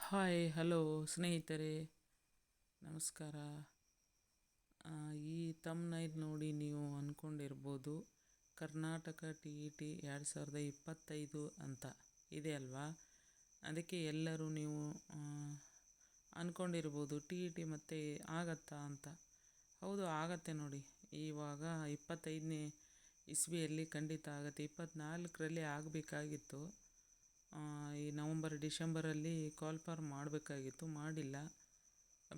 Hi hello ಸ್ನೇಹಿತರೆ, ನಮಸ್ಕಾರ. ಈ ತಮ್ನೈಲ್ ನೋಡಿ ನೀವು ಅಂದ್ಕೊಂಡಿರ್ಬೋದು ಕರ್ನಾಟಕ TET 2025 ಅಂತ ಇದೆ ಅಲ್ವಾ. ಅದಕ್ಕೆ ಎಲ್ಲರೂ ನೀವು ಅಂದ್ಕೊಂಡಿರ್ಬೋದು TET ಮತ್ತೆ ಆಗತ್ತಾ ಅಂತ. ಹೌದು, ಆಗತ್ತೆ ನೋಡಿ. ಇವಾಗ 25ನೇ ಇಸ್ವಿಯಲ್ಲಿ ಖಂಡಿತ ಆಗುತ್ತೆ. 24ರಲ್ಲಿ ಆಗಬೇಕಾಗಿತ್ತು. ಈ ನವಂಬರ್ ಡಿಸೆಂಬರಲ್ಲಿ ಕಾಲ್ಫಾರ್ ಮಾಡಬೇಕಾಗಿತ್ತು, ಮಾಡಿಲ್ಲ.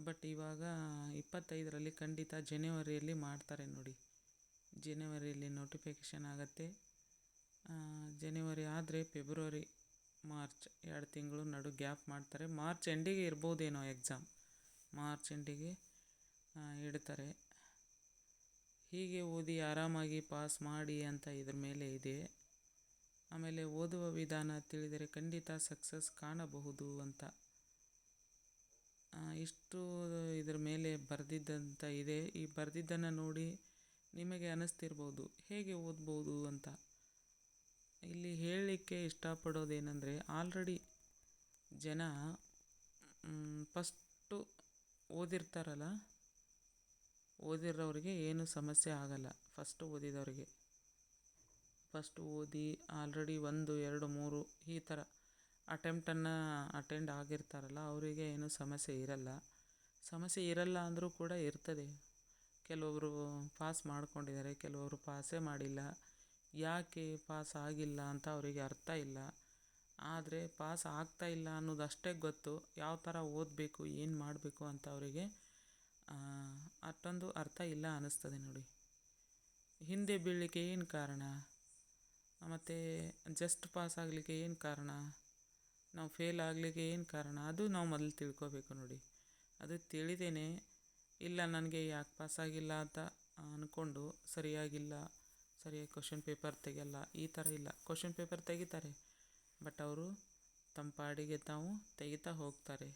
ಬಟ್ ಇವಾಗ 25ರಲ್ಲಿ ಖಂಡಿತ ಜನವರಿಯಲ್ಲಿ ಮಾಡ್ತಾರೆ ನೋಡಿ. ಜನವರಿಯಲ್ಲಿ ನೋಟಿಫಿಕೇಷನ್ ಆಗುತ್ತೆ. ಜನವರಿ ಆದರೆ ಫೆಬ್ರವರಿ ಮಾರ್ಚ್ 2 ತಿಂಗಳು ನಡು ಗ್ಯಾಪ್ ಮಾಡ್ತಾರೆ. ಮಾರ್ಚ್ ಎಂಡಿಗೆ ಇರ್ಬೋದೇನೋ ಎಕ್ಸಾಮ್. ಮಾರ್ಚ್ ಎಂಡಿಗೆ ಇಡ್ತಾರೆ. ಹೀಗೆ ಓದಿ ಆರಾಮಾಗಿ ಪಾಸ್ ಮಾಡಿ ಅಂತ ಇದ್ರ ಮೇಲೆ ಇದೆ. ಆಮೇಲೆ ಓದುವ ವಿಧಾನ ತಿಳಿದರೆ ಖಂಡಿತ ಸಕ್ಸಸ್ ಕಾಣಬಹುದು ಅಂತ ಇಷ್ಟು ಇದ್ರ ಮೇಲೆ ಬರೆದಿದ್ದಂತ ಇದೆ. ಈ ಬರೆದಿದ್ದನ್ನು ನೋಡಿ ನಿಮಗೆ ಅನ್ನಿಸ್ತಿರ್ಬೋದು ಹೇಗೆ ಓದ್ಬೋದು ಅಂತ. ಇಲ್ಲಿ ಹೇಳಲಿಕ್ಕೆ ಇಷ್ಟಪಡೋದೇನೆಂದರೆ, ಆಲ್ರೆಡಿ ಜನ ಫಸ್ಟು ಓದಿರ್ತಾರಲ್ಲ, ಓದಿರೋರಿಗೆ ಏನು ಸಮಸ್ಯೆ ಆಗಲ್ಲ. ಫಸ್ಟು ಓದಿದವರಿಗೆ, ಫಸ್ಟ್ ಓದಿ ಆಲ್ರೆಡಿ 1, 2, 3 ಈ ಥರ ಅಟೆಂಪ್ಟನ್ನು ಅಟೆಂಡ್ ಆಗಿರ್ತಾರಲ್ಲ, ಅವರಿಗೆ ಏನೂ ಸಮಸ್ಯೆ ಇರಲ್ಲ. ಸಮಸ್ಯೆ ಇರಲ್ಲ ಅಂದರೂ ಕೂಡ ಇರ್ತದೆ. ಕೆಲವೊಬ್ಬರು ಪಾಸ್ ಮಾಡ್ಕೊಂಡಿದ್ದಾರೆ, ಕೆಲವರು ಪಾಸೇ ಮಾಡಿಲ್ಲ. ಯಾಕೆ ಪಾಸ್ ಆಗಿಲ್ಲ ಅಂತ ಅವರಿಗೆ ಅರ್ಥ ಇಲ್ಲ. ಆದರೆ ಪಾಸ್ ಆಗ್ತಾ ಇಲ್ಲ ಅನ್ನೋದಷ್ಟೇ ಗೊತ್ತು. ಯಾವ ಥರ ಓದಬೇಕು, ಏನು ಮಾಡಬೇಕು ಅಂತ ಅವರಿಗೆ ಅಷ್ಟೊಂದು ಅರ್ಥ ಇಲ್ಲ ಅನ್ನಿಸ್ತದೆ ನೋಡಿ. ಹಿಂದೆ ಬೀಳಲಿಕ್ಕೆ ಏನು ಕಾರಣ, ಮತ್ತು ಜಸ್ಟ್ ಪಾಸ್ ಆಗಲಿಕ್ಕೆ ಏನು ಕಾರಣ, ನಾವು ಫೇಲ್ ಆಗಲಿಕ್ಕೆ ಏನು ಕಾರಣ, ಅದು ನಾವು ಮೊದಲು ತಿಳ್ಕೊಬೇಕು ನೋಡಿ. ಅದು ತಿಳಿದೇನೆ ಇಲ್ಲ ನನಗೆ ಯಾಕೆ ಪಾಸ್ ಆಗಿಲ್ಲ ಅಂತ ಅಂದ್ಕೊಂಡು ಸರಿಯಾಗಿ ಕ್ವಶನ್ ಪೇಪರ್ ತೆಗೆಯಲ್ಲ, ಈ ಥರ ಇಲ್ಲ. ಕ್ವಶನ್ ಪೇಪರ್ ತೆಗಿತಾರೆ, ಬಟ್ ಅವರು ತಮ್ಮ ಪಾಡಿಗೆ ತಾವು ತೆಗಿತಾ ಹೋಗ್ತಾರೆ.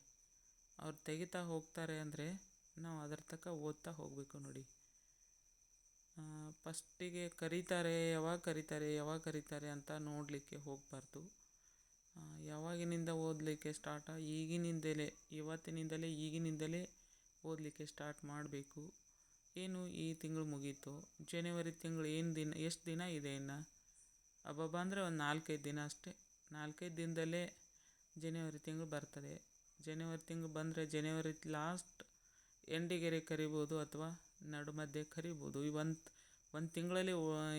ಅವ್ರು ತೆಗಿತಾ ಹೋಗ್ತಾರೆ ಅಂದರೆ ನಾವು ಅದರ ತಕ್ಕ ಓದ್ತಾ ಹೋಗಬೇಕು ನೋಡಿ. ಫಸ್ಟಿಗೆ ಯಾವಾಗ ಕರೀತಾರೆ ಅಂತ ನೋಡಲಿಕ್ಕೆ ಹೋಗಬಾರ್ದು. ಯಾವಾಗಿನಿಂದ ಓದಲಿಕ್ಕೆ ಈಗಿನಿಂದಲೇ ಓದಲಿಕ್ಕೆ ಸ್ಟಾರ್ಟ್ ಮಾಡಬೇಕು. ಏನು ಈ ತಿಂಗಳು ಮುಗೀತು, ಜನವರಿ ತಿಂಗಳು ಎಷ್ಟು ದಿನ ಇದೆ ಇನ್ನು? ಅಬ್ಬಬ್ಬ ಅಂದರೆ ಒಂದು 4-5 ದಿನ ಅಷ್ಟೇ. 4-5 ದಿನದಲ್ಲೇ ಜನವರಿ ತಿಂಗಳು ಬರ್ತದೆ. ಜನವರಿ ತಿಂಗಳು ಬಂದರೆ ಜನವರಿ ಲಾಸ್ಟ್ ಎಂಡಿಗೆರೆ ಕರಿಬೋದು ಅಥವಾ ನಡು ಮಧ್ಯೆ ಕರಿಬೋದು. ಈ ಒಂದು ತಿಂಗಳಲ್ಲಿ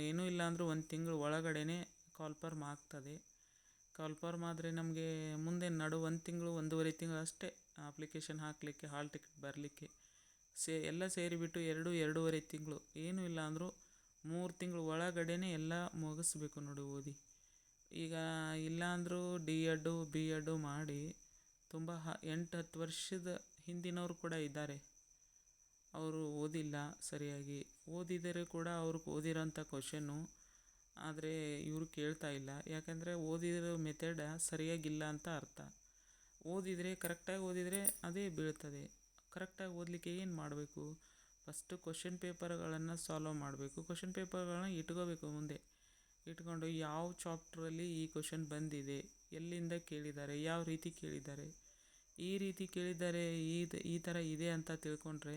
ಏನೂ ಇಲ್ಲ ಅಂದರೂ 1 ತಿಂಗಳು ಒಳಗಡೆ ಕಾಲ್ಫಾರ್ಮ್ ಆಗ್ತದೆ. ಕಾಲ್ಫಾರ್ಮ್ ಆದರೆ ನಮಗೆ ಮುಂದೆ 1 ತಿಂಗಳು 1.5 ತಿಂಗಳು ಅಷ್ಟೇ ಅಪ್ಲಿಕೇಶನ್ ಹಾಕಲಿಕ್ಕೆ, ಹಾಲ್ ಟಿಕೆಟ್ ಬರಲಿಕ್ಕೆ. ಎಲ್ಲ ಸೇರಿಬಿಟ್ಟು 2-2.5 ತಿಂಗಳು, ಏನೂ ಇಲ್ಲ ಅಂದರೂ 3 ತಿಂಗಳು ಒಳಗಡೆ ಎಲ್ಲ ಮುಗಿಸ್ಬೇಕು ನೋಡಿ ಓದಿ. ಈಗ ಇಲ್ಲಾಂದರೂ D.Ed B.Ed ಮಾಡಿ ತುಂಬ 8-10 ವರ್ಷದ ಹಿಂದಿನವರು ಕೂಡ ಇದ್ದಾರೆ. ಅವರು ಓದಿಲ್ಲ ಸರಿಯಾಗಿ. ಓದಿದರೆ ಕೂಡ ಅವ್ರಿಗೆ ಓದಿರೋಂಥ ಕ್ವಶನ್ನು ಆದರೆ ಇವರು ಕೇಳ್ತಾ ಇಲ್ಲ. ಯಾಕಂದರೆ ಓದಿರೋ ಮೆಥಡ್ ಸರಿಯಾಗಿಲ್ಲ ಅಂತ ಅರ್ಥ. ಕರೆಕ್ಟಾಗಿ ಓದಿದರೆ ಅದೇ ಬೀಳ್ತದೆ. ಕರೆಕ್ಟಾಗಿ ಓದಲಿಕ್ಕೆ ಏನು ಮಾಡಬೇಕು, ಫಸ್ಟು ಕ್ವಶನ್ ಪೇಪರ್ಗಳನ್ನು ಸಾಲ್ವ್ ಮಾಡಬೇಕು. ಕ್ವಶನ್ ಪೇಪರ್ಗಳನ್ನ ಇಟ್ಕೋಬೇಕು ಮುಂದೆ. ಇಟ್ಕೊಂಡು ಯಾವ ಚಾಪ್ಟ್ರಲ್ಲಿ ಈ ಕ್ವಶನ್ ಬಂದಿದೆ, ಎಲ್ಲಿಂದ ಕೇಳಿದ್ದಾರೆ, ಯಾವ ರೀತಿ ಕೇಳಿದ್ದಾರೆ, ಈ ರೀತಿ ಕೇಳಿದ್ದಾರೆ, ಈ ಥರ ಇದೆ ಅಂತ ತಿಳ್ಕೊಂಡ್ರೆ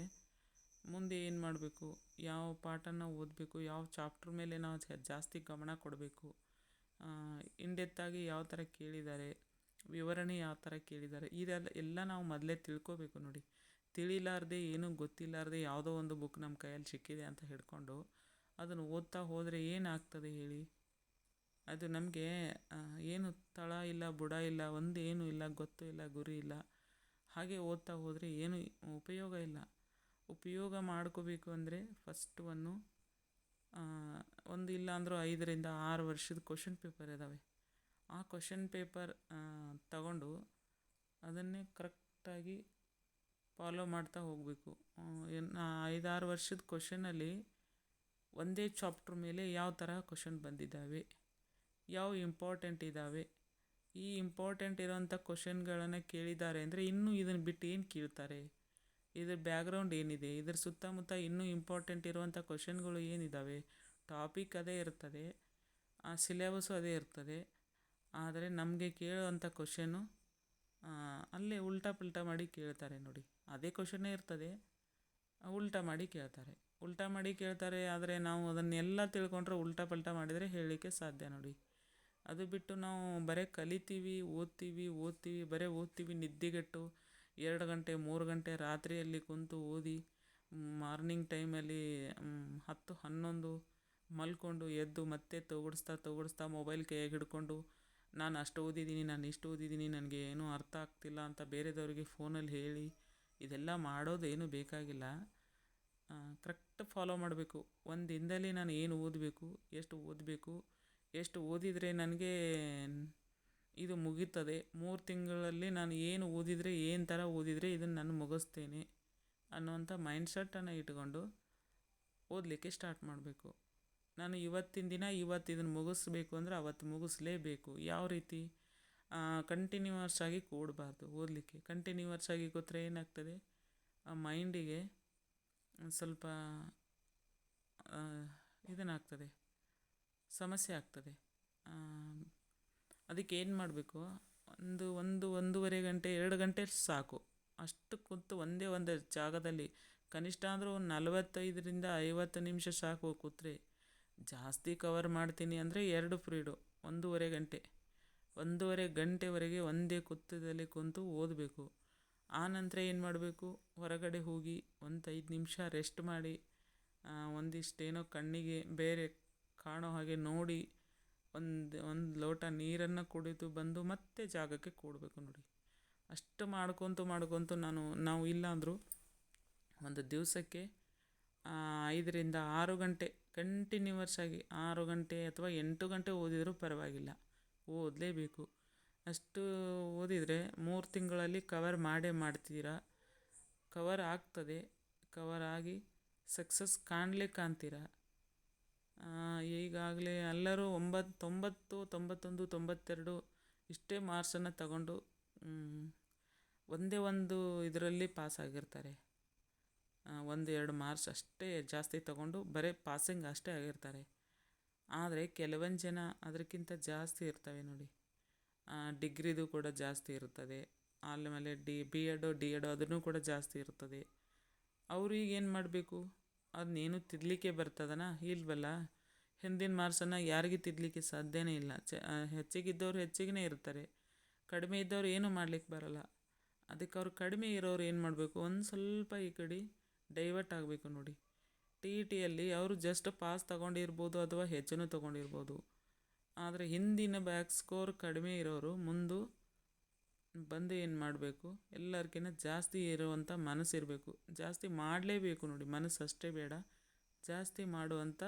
ಮುಂದೆ ಏನು ಮಾಡಬೇಕು, ಯಾವ ಪಾಠನ ಓದಬೇಕು, ಯಾವ ಚಾಪ್ಟ್ರ್ ಮೇಲೆ ನಾವು ಜಾಸ್ತಿ ಗಮನ ಕೊಡಬೇಕು, ಇಂಡೆತ್ತಾಗಿ ಯಾವ ಥರ ಕೇಳಿದ್ದಾರೆ, ವಿವರಣೆ ಯಾವ ಥರ ಕೇಳಿದ್ದಾರೆ, ಇದೆಲ್ಲ ನಾವು ಮೊದಲೇ ತಿಳ್ಕೋಬೇಕು ನೋಡಿ. ತಿಳಿಲಾರ್ದೆ, ಏನೂ ಗೊತ್ತಿಲ್ಲಾರ್ದೆ ಯಾವುದೋ ಒಂದು ಬುಕ್ ನಮ್ಮ ಕೈಯಲ್ಲಿ ಸಿಕ್ಕಿದೆ ಅಂತ ಹಿಡ್ಕೊಂಡು ಅದನ್ನು ಓದ್ತಾ ಹೋದರೆ ಏನಾಗ್ತದೆ ಹೇಳಿ? ಅದು ನಮಗೆ ಏನು ತಳ ಇಲ್ಲ, ಬುಡ ಇಲ್ಲ, ಏನೂ ಇಲ್ಲ, ಗೊತ್ತು ಇಲ್ಲ, ಗುರಿ ಇಲ್ಲ. ಹಾಗೆ ಓದ್ತಾ ಹೋದರೆ ಏನು ಉಪಯೋಗ ಇಲ್ಲ. ಉಪಯೋಗ ಮಾಡ್ಕೋಬೇಕು ಅಂದರೆ ಫಸ್ಟ್ ಒಂದು ಇಲ್ಲ ಅಂದರೂ 5-6 ವರ್ಷದ ಕ್ವಶನ್ ಪೇಪರ್ ಇದ್ದಾವೆ. ಆ ಕ್ವಶನ್ ಪೇಪರ್ ತಗೊಂಡು ಅದನ್ನೇ ಕರೆಕ್ಟಾಗಿ ಫಾಲೋ ಮಾಡ್ತಾ ಹೋಗಬೇಕು. 5-6 ವರ್ಷದ ಕ್ವಶನಲ್ಲಿ ಒಂದೇ ಚಾಪ್ಟ್ರ್ ಮೇಲೆ ಯಾವ ಥರ ಕ್ವಶನ್ ಬಂದಿದ್ದಾವೆ, ಯಾವ ಇಂಪಾರ್ಟೆಂಟ್ ಇದ್ದಾವೆ, ಈ ಇಂಪಾರ್ಟೆಂಟ್ ಇರೋಂಥ ಕ್ವಶನ್ಗಳನ್ನು ಕೇಳಿದ್ದಾರೆ ಅಂದರೆ ಇನ್ನೂ ಇದನ್ನು ಬಿಟ್ಟು ಏನು ಕೇಳ್ತಾರೆ, ಇದ್ರ ಬ್ಯಾಕ್ಗ್ರೌಂಡ್ ಏನಿದೆ, ಇದ್ರ ಸುತ್ತಮುತ್ತ ಇನ್ನೂ ಇಂಪಾರ್ಟೆಂಟ್ ಇರುವಂಥ ಕ್ವಶನ್ಗಳು ಏನಿದ್ದಾವೆ, ಟಾಪಿಕ್ ಅದೇ ಇರ್ತದೆ, ಆ ಸಿಲೆಬಸ್ಸು ಅದೇ ಇರ್ತದೆ. ಆದರೆ ನಮಗೆ ಕೇಳುವಂಥ ಕ್ವಶನ್ನು ಅಲ್ಲೇ ಉಲ್ಟಾ ಪಲ್ಟಾ ಮಾಡಿ ಕೇಳ್ತಾರೆ ನೋಡಿ. ಅದೇ ಕ್ವಶನ್ನೇ ಇರ್ತದೆ, ಉಲ್ಟಾ ಮಾಡಿ ಕೇಳ್ತಾರೆ. ಉಲ್ಟಾ ಮಾಡಿ ಕೇಳ್ತಾರೆ, ಆದರೆ ನಾವು ಅದನ್ನೆಲ್ಲ ತಿಳ್ಕೊಂಡ್ರೆ ಉಲ್ಟಾ ಪಲ್ಟಾ ಮಾಡಿದರೆ ಹೇಳಲಿಕ್ಕೆ ಸಾಧ್ಯ ನೋಡಿ. ಅದು ಬಿಟ್ಟು ನಾವು ಬರೀ ಕಲಿತೀವಿ, ಓದ್ತೀವಿ, ಬರೀ ಓದ್ತೀವಿ ನಿದ್ದೆಗೆಟ್ಟು 2 ಗಂಟೆ 3 ಗಂಟೆ ರಾತ್ರಿಯಲ್ಲಿ ಕುಂತು ಓದಿ ಮಾರ್ನಿಂಗ್ ಟೈಮಲ್ಲಿ 10 11 ಮಲ್ಕೊಂಡು ಎದ್ದು ಮತ್ತೆ ತೋಗಿಡಿಸ್ತಾ ಮೊಬೈಲ್ ಕೈಯಾಗೆ ಹಿಡ್ಕೊಂಡು ನಾನು ಅಷ್ಟು ಓದಿದ್ದೀನಿ, ನಾನು ಇಷ್ಟು ಓದಿದ್ದೀನಿ, ನನಗೆ ಏನೂ ಅರ್ಥ ಆಗ್ತಿಲ್ಲ ಅಂತ ಬೇರೆದವ್ರಿಗೆ ಫೋನಲ್ಲಿ ಹೇಳಿ ಇದೆಲ್ಲ ಮಾಡೋದೇನು ಬೇಕಾಗಿಲ್ಲ. ಕರೆಕ್ಟ್ ಫಾಲೋ ಮಾಡಬೇಕು. ಒಂದು ದಿನದಲ್ಲಿ ನಾನು ಏನು ಓದಬೇಕು, ಎಷ್ಟು ಓದಿದರೆ ನನಗೆ ಇದು ಮುಗೀತದೆ, 3 ತಿಂಗಳಲ್ಲಿ ನಾನು ಏನು ಓದಿದರೆ ಏನು ಥರ ಓದಿದರೆ ಇದನ್ನು ನಾನು ಮುಗಿಸ್ತೇನೆ ಅನ್ನೋವಂಥ ಮೈಂಡ್ಸೆಟ್ಟನ್ನು ಇಟ್ಕೊಂಡು ಓದಲಿಕ್ಕೆ ಸ್ಟಾರ್ಟ್ ಮಾಡಬೇಕು. ನಾನು ಇವತ್ತಿನ ದಿನ ಇದನ್ನು ಮುಗಿಸ್ಬೇಕು ಅಂದರೆ ಅವತ್ತು ಮುಗಿಸ್ಲೇಬೇಕು. ಯಾವ ರೀತಿ? ಕಂಟಿನ್ಯೂವರ್ಸ್ ಆಗಿ ಕೂಡಬಾರ್ದು ಓದಲಿಕ್ಕೆ. ಕಂಟಿನ್ಯೂವರ್ಸ್ ಆಗಿ ಕೂತ್ರೆ ಏನಾಗ್ತದೆ, ಆ ಮೈಂಡಿಗೆ ಸ್ವಲ್ಪ ಇದನ್ನಾಗ್ತದೆ, ಸಮಸ್ಯೆ ಆಗ್ತದೆ. ಅದಕ್ಕೆ ಏನು ಮಾಡಬೇಕು, ಒಂದೂವರೆ ಗಂಟೆ 2 ಗಂಟೆ ಸಾಕು. ಅಷ್ಟು ಕೂತು ಒಂದೇ ಜಾಗದಲ್ಲಿ ಕನಿಷ್ಠ ಅಂದರೂ ಒಂದು 45ರಿಂದ 50 ನಿಮಿಷ ಸಾಕು ಕೂತ್ರೆ. ಜಾಸ್ತಿ ಕವರ್ ಮಾಡ್ತೀನಿ ಅಂದರೆ 2 ಪೀರಿಯಡು ಒಂದೂವರೆ ಗಂಟೆವರೆಗೆ ಒಂದೇ ಕುತ್ತದಲ್ಲಿ ಕುಂತು ಓದಬೇಕು. ಆನಂತರ ಏನು ಮಾಡಬೇಕು, ಹೊರಗಡೆ ಹೋಗಿ ಒಂದು 5 ನಿಮಿಷ ರೆಸ್ಟ್ ಮಾಡಿ, ಒಂದಿಷ್ಟೇನೋ ಕಣ್ಣಿಗೆ ಬೇರೆ ಕಾಣೋ ಹಾಗೆ ನೋಡಿ ಒಂದು ಲೋಟ ನೀರನ್ನು ಕುಡಿದು ಬಂದು ಮತ್ತೆ ಜಾಗಕ್ಕೆ ಕೂಡಬೇಕು ನೋಡಿ. ಅಷ್ಟು ಮಾಡ್ಕೊತು ನಾವು ಇಲ್ಲಾಂದರೂ ಒಂದು ದಿವಸಕ್ಕೆ 5ರಿಂದ 6 ಗಂಟೆ ಕಂಟಿನ್ಯೂವರ್ಸ್ ಆಗಿ 6 ಗಂಟೆ ಅಥವಾ 8 ಗಂಟೆ ಓದಿದರೂ ಪರವಾಗಿಲ್ಲ, ಓದಲೇಬೇಕು. ಅಷ್ಟು ಓದಿದರೆ 3 ತಿಂಗಳಲ್ಲಿ ಕವರ್ ಮಾಡ್ತೀರಾ. ಕವರ್ ಆಗ್ತದೆ. ಕವರ್ ಆಗಿ ಸಕ್ಸಸ್ ಕಾಣ್ತೀರ. ಈಗಾಗಲೇ ಎಲ್ಲರೂ 90, 91, 92 ಇಷ್ಟೇ ಮಾರ್ಕ್ಸನ್ನು ತಗೊಂಡು ಒಂದು ಇದರಲ್ಲಿ ಪಾಸ್ ಆಗಿರ್ತಾರೆ. 1-2 ಮಾರ್ಕ್ಸ್ ಅಷ್ಟೇ ಜಾಸ್ತಿ ತಗೊಂಡು ಬರೀ ಪಾಸಿಂಗ್ ಅಷ್ಟೇ ಆಗಿರ್ತಾರೆ. ಆದರೆ ಕೆಲವೊಂದು ಜನ ಅದಕ್ಕಿಂತ ಜಾಸ್ತಿ ಇರ್ತವೆ ನೋಡಿ. ಡಿಗ್ರಿದು ಕೂಡ ಜಾಸ್ತಿ ಇರ್ತದೆ, ಆಮೇಲೆ ಡಿ ಎಡ್ ಅದನ್ನು ಕೂಡ ಜಾಸ್ತಿ ಇರ್ತದೆ. ಅವ್ರಿಗೆ ಏನು ಮಾಡಬೇಕು, ಅದನ್ನೇನು ತಿದ್ದಲಿಕ್ಕೆ ಬರ್ತದನ ಇಲ್ವಲ್ಲ. ಹಿಂದಿನ ಮಾರ್ಕ್ಸನ್ನು ಯಾರಿಗೆ ತಿದ್ದಲಿಕ್ಕೆ ಸಾಧ್ಯನೇ ಇಲ್ಲ. ಹೆಚ್ಚಿಗಿದ್ದವ್ರು ಹೆಚ್ಚಿಗೆ ಇರ್ತಾರೆ, ಕಡಿಮೆ ಇದ್ದವ್ರು ಏನೂ ಮಾಡ್ಲಿಕ್ಕೆ ಬರೋಲ್ಲ. ಅದಕ್ಕೆ ಅವ್ರು ಕಡಿಮೆ ಇರೋರು ಏನು ಮಾಡಬೇಕು, ಒಂದು ಸ್ವಲ್ಪ ಈ ಕಡೆ ಡೈವರ್ಟ್ ಆಗಬೇಕು ನೋಡಿ. ಟಿ.ಟಿಯಲ್ಲಿ ಅವರು ಜಸ್ಟ್ ಪಾಸ್ ತಗೊಂಡಿರ್ಬೋದು ಅಥವಾ ಹೆಚ್ಚು ತೊಗೊಂಡಿರ್ಬೋದು. ಆದರೆ ಹಿಂದಿನ ಬ್ಯಾಕ್ ಸ್ಕೋರ್ ಕಡಿಮೆ ಇರೋರು ಮುಂದೆ ಬಂದು ಏನು ಮಾಡಬೇಕು, ಎಲ್ಲರಿಗಿಂತ ಜಾಸ್ತಿ ಇರುವಂಥ ಮನಸ್ಸಿರಬೇಕು. ಜಾಸ್ತಿ ಮಾಡಲೇಬೇಕು ನೋಡಿ, ಮನಸ್ಸು ಅಷ್ಟೇ ಬೇಡ, ಜಾಸ್ತಿ ಮಾಡುವಂಥ